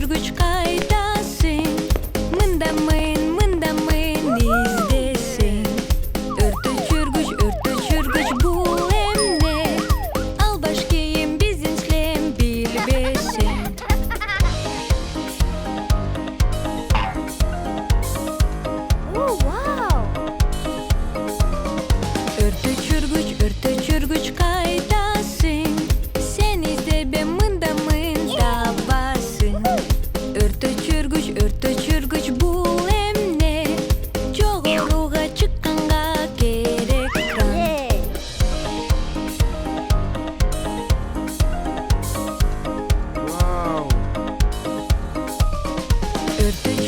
çürgüç kaydasın. Mındamayın izdesin. Örtü çürgüç bu emne. Al başkayım bizim slem bilbesin. Ooh, wow! Örtü çürgüç kaydasın. Sen izle be mındamayın tabasın. Örtü çürgüç bu emne. Çoğuluğa çıkanga gerek kan. Yay! Wow. Örtü